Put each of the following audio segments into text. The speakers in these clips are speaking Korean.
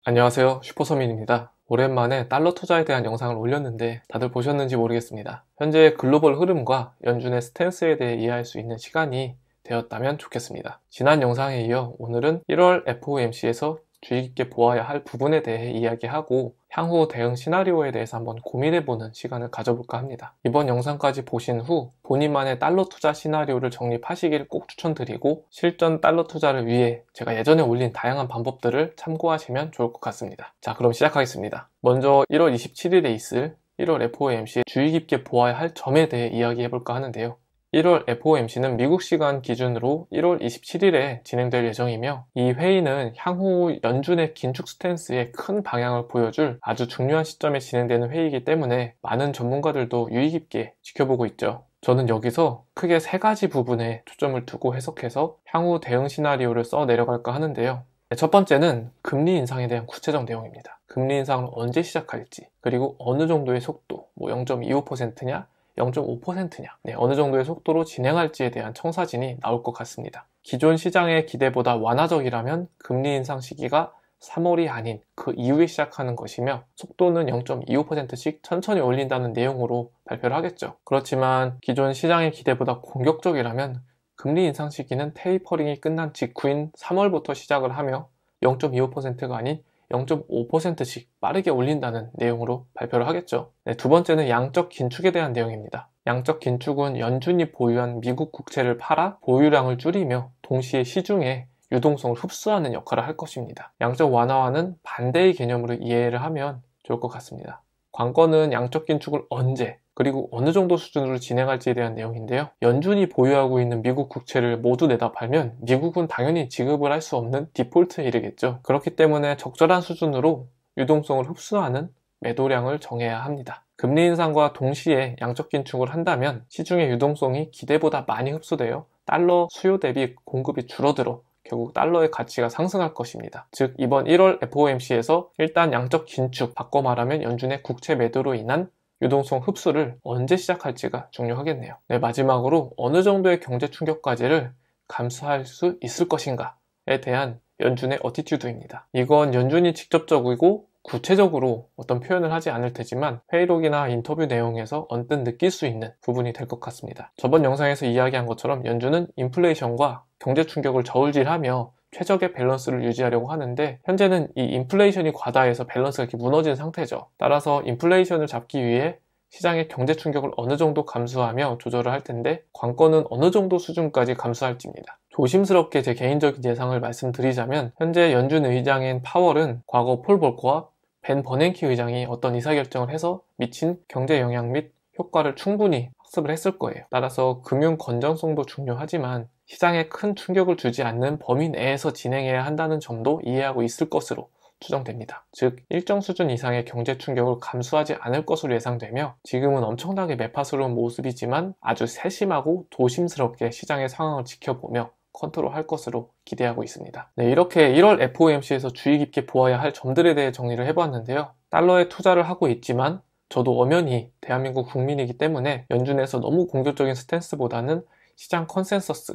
안녕하세요, 슈퍼서민입니다. 오랜만에 달러 투자에 대한 영상을 올렸는데 다들 보셨는지 모르겠습니다. 현재 글로벌 흐름과 연준의 스탠스에 대해 이해할 수 있는 시간이 되었다면 좋겠습니다. 지난 영상에 이어 오늘은 1월 FOMC에서 주의 깊게 보아야 할 부분에 대해 이야기하고 향후 대응 시나리오에 대해서 한번 고민해보는 시간을 가져볼까 합니다. 이번 영상까지 보신 후 본인만의 달러 투자 시나리오를 정립하시길 꼭 추천드리고 실전 달러 투자를 위해 제가 예전에 올린 다양한 방법들을 참고하시면 좋을 것 같습니다. 자, 그럼 시작하겠습니다. 먼저 1월 27일에 있을 1월 FOMC에 주의 깊게 보아야 할 점에 대해 이야기해볼까 하는데요. 1월 FOMC는 미국 시간 기준으로 1월 27일에 진행될 예정이며 이 회의는 향후 연준의 긴축 스탠스의 큰 방향을 보여줄 아주 중요한 시점에 진행되는 회의이기 때문에 많은 전문가들도 유의 깊게 지켜보고 있죠. 저는 여기서 크게 세 가지 부분에 초점을 두고 해석해서 향후 대응 시나리오를 써 내려갈까 하는데요. 첫 번째는 금리 인상에 대한 구체적 내용입니다. 금리 인상을 언제 시작할지, 그리고 어느 정도의 속도, 0.25%냐, 0.5%냐, 어느 정도의 속도로 진행할지에 대한 청사진이 나올 것 같습니다. 기존 시장의 기대보다 완화적이라면 금리 인상 시기가 3월이 아닌 그 이후에 시작하는 것이며 속도는 0.25%씩 천천히 올린다는 내용으로 발표를 하겠죠. 그렇지만 기존 시장의 기대보다 공격적이라면 금리 인상 시기는 테이퍼링이 끝난 직후인 3월부터 시작을 하며 0.25%가 아닌 0.5%씩 빠르게 올린다는 내용으로 발표를 하겠죠. 두 번째는 양적 긴축에 대한 내용입니다. 양적 긴축은 연준이 보유한 미국 국채를 팔아 보유량을 줄이며 동시에 시중에 유동성을 흡수하는 역할을 할 것입니다. 양적 완화와는 반대의 개념으로 이해를 하면 좋을 것 같습니다. 관건은 양적 긴축을 언제 그리고 어느 정도 수준으로 진행할지에 대한 내용인데요. 연준이 보유하고 있는 미국 국채를 모두 내다 팔면 미국은 당연히 지급을 할 수 없는 디폴트에 이르겠죠. 그렇기 때문에 적절한 수준으로 유동성을 흡수하는 매도량을 정해야 합니다. 금리 인상과 동시에 양적 긴축을 한다면 시중의 유동성이 기대보다 많이 흡수되어 달러 수요 대비 공급이 줄어들어 결국 달러의 가치가 상승할 것입니다. 즉 이번 1월 FOMC에서 일단 양적 긴축, 바꿔 말하면 연준의 국채 매도로 인한 유동성 흡수를 언제 시작할지가 중요하겠네요. 마지막으로 어느 정도의 경제 충격까지를 감수할 수 있을 것인가에 대한 연준의 어티튜드입니다. 이건 연준이 직접적이고 구체적으로 어떤 표현을 하지 않을 테지만 회의록이나 인터뷰 내용에서 언뜻 느낄 수 있는 부분이 될 것 같습니다. 저번 영상에서 이야기한 것처럼 연준은 인플레이션과 경제 충격을 저울질하며 최적의 밸런스를 유지하려고 하는데 현재는 이 인플레이션이 과다해서 밸런스가 이렇게 무너진 상태죠. 따라서 인플레이션을 잡기 위해 시장의 경제 충격을 어느 정도 감수하며 조절을 할 텐데 관건은 어느 정도 수준까지 감수할지입니다. 조심스럽게 제 개인적인 예상을 말씀드리자면 현재 연준 의장인 파월은 과거 폴 볼커와 벤 버냉키 의장이 어떤 의사결정을 해서 미친 경제 영향 및 효과를 충분히 학습을 했을 거예요. 따라서 금융 건전성도 중요하지만 시장에 큰 충격을 주지 않는 범위 내에서 진행해야 한다는 점도 이해하고 있을 것으로 추정됩니다. 즉 일정 수준 이상의 경제 충격을 감수하지 않을 것으로 예상되며 지금은 엄청나게 매파스러운 모습이지만 아주 세심하고 조심스럽게 시장의 상황을 지켜보며 컨트롤할 것으로 기대하고 있습니다. 이렇게 1월 FOMC에서 주의 깊게 보아야 할 점들에 대해 정리를 해봤는데요. 달러에 투자를 하고 있지만 저도 엄연히 대한민국 국민이기 때문에 연준에서 너무 공격적인 스탠스보다는 시장 컨센서스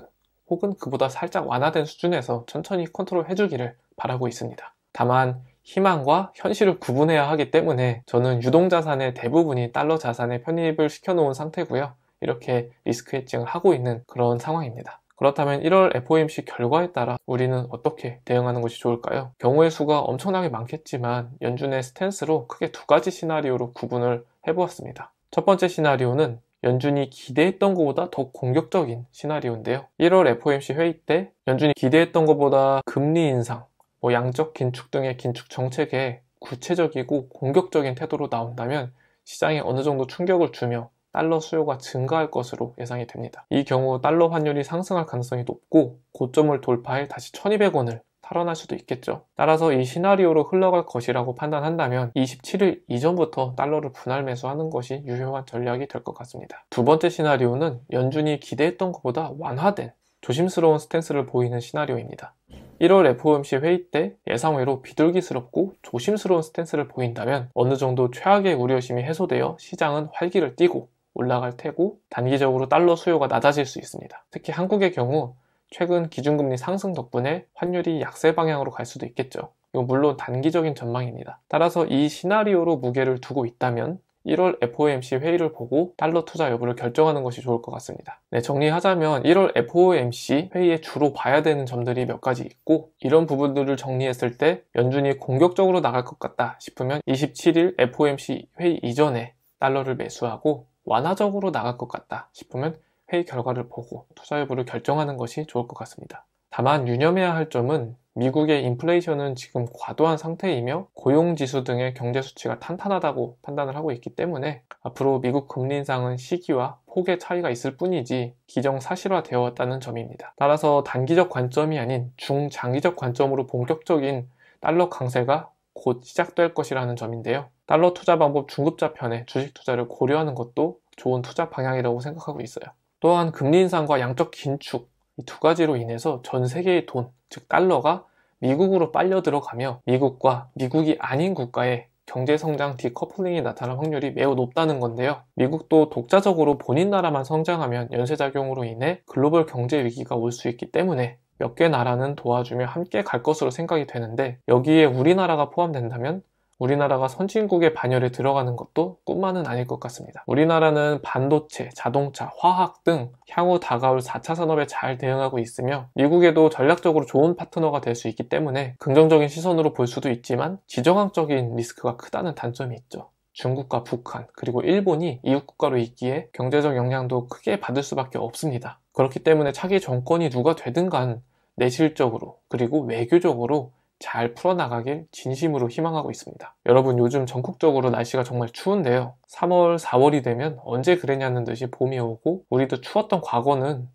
혹은 그보다 살짝 완화된 수준에서 천천히 컨트롤 해주기를 바라고 있습니다. 다만 희망과 현실을 구분해야 하기 때문에 저는 유동자산의 대부분이 달러 자산에 편입을 시켜놓은 상태고요. 이렇게 리스크 헤징을 하고 있는 그런 상황입니다. 그렇다면 1월 FOMC 결과에 따라 우리는 어떻게 대응하는 것이 좋을까요? 경우의 수가 엄청나게 많겠지만 연준의 스탠스로 크게 두 가지 시나리오로 구분을 해보았습니다. 첫 번째 시나리오는 연준이 기대했던 것보다 더 공격적인 시나리오인데요. 1월 FOMC 회의 때 연준이 기대했던 것보다 금리 인상, 양적 긴축 등의 긴축 정책에 구체적이고 공격적인 태도로 나온다면 시장에 어느 정도 충격을 주며 달러 수요가 증가할 것으로 예상이 됩니다. 이 경우 달러 환율이 상승할 가능성이 높고 고점을 돌파해 다시 1200원을 탈환할 수도 있겠죠. 따라서 이 시나리오로 흘러갈 것이라고 판단한다면 27일 이전부터 달러를 분할 매수하는 것이 유효한 전략이 될 것 같습니다. 두 번째 시나리오는 연준이 기대했던 것보다 완화된 조심스러운 스탠스를 보이는 시나리오입니다. 1월 FOMC 회의 때 예상외로 비둘기스럽고 조심스러운 스탠스를 보인다면 어느 정도 최악의 우려심이 해소되어 시장은 활기를 띠고 올라갈 테고 단기적으로 달러 수요가 낮아질 수 있습니다. 특히 한국의 경우 최근 기준금리 상승 덕분에 환율이 약세 방향으로 갈 수도 있겠죠. 이건 물론 단기적인 전망입니다. 따라서 이 시나리오로 무게를 두고 있다면 1월 FOMC 회의를 보고 달러 투자 여부를 결정하는 것이 좋을 것 같습니다. 네, 정리하자면 1월 FOMC 회의에 주로 봐야 되는 점들이 몇 가지 있고, 이런 부분들을 정리했을 때 연준이 공격적으로 나갈 것 같다 싶으면 27일 FOMC 회의 이전에 달러를 매수하고, 완화적으로 나갈 것 같다 싶으면 회의 결과를 보고 투자 여부를 결정하는 것이 좋을 것 같습니다. 다만 유념해야 할 점은 미국의 인플레이션은 지금 과도한 상태이며 고용지수 등의 경제 수치가 탄탄하다고 판단을 하고 있기 때문에 앞으로 미국 금리 인상은 시기와 폭의 차이가 있을 뿐이지 기정사실화되어 왔다는 점입니다. 따라서 단기적 관점이 아닌 중장기적 관점으로 본격적인 달러 강세가 곧 시작될 것이라는 점인데요. 달러 투자 방법 중급자편에 주식 투자를 고려하는 것도 좋은 투자 방향이라고 생각하고 있어요. 또한 금리 인상과 양적 긴축, 이 두 가지로 인해서 전 세계의 돈, 즉 달러가 미국으로 빨려 들어가며 미국과 미국이 아닌 국가의 경제성장 디커플링이 나타날 확률이 매우 높다는 건데요. 미국도 독자적으로 본인 나라만 성장하면 연쇄작용으로 인해 글로벌 경제 위기가 올 수 있기 때문에 몇 개 나라는 도와주며 함께 갈 것으로 생각이 되는데, 여기에 우리나라가 포함된다면 우리나라가 선진국의 반열에 들어가는 것도 꿈만은 아닐 것 같습니다. 우리나라는 반도체, 자동차, 화학 등 향후 다가올 4차 산업에 잘 대응하고 있으며 미국에도 전략적으로 좋은 파트너가 될 수 있기 때문에 긍정적인 시선으로 볼 수도 있지만 지정학적인 리스크가 크다는 단점이 있죠. 중국과 북한, 그리고 일본이 이웃 국가로 있기에 경제적 영향도 크게 받을 수밖에 없습니다. 그렇기 때문에 차기 정권이 누가 되든 간 내실적으로 그리고 외교적으로 잘 풀어나가길 진심으로 희망하고 있습니다. 여러분, 요즘 전국적으로 날씨가 정말 추운데요. 3월, 4월이 되면 언제 그랬냐는 듯이 봄이 오고, 우리도 추웠던 과거는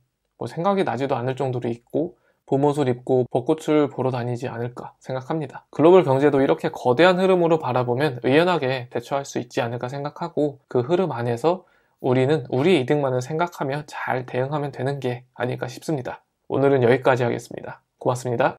생각이 나지도 않을 정도로 있고 봄옷을 입고 벚꽃을 보러 다니지 않을까 생각합니다. 글로벌 경제도 이렇게 거대한 흐름으로 바라보면 의연하게 대처할 수 있지 않을까 생각하고, 그 흐름 안에서 우리는 우리의 이득만을 생각하며 잘 대응하면 되는 게 아닐까 싶습니다. 오늘은 여기까지 하겠습니다. 고맙습니다.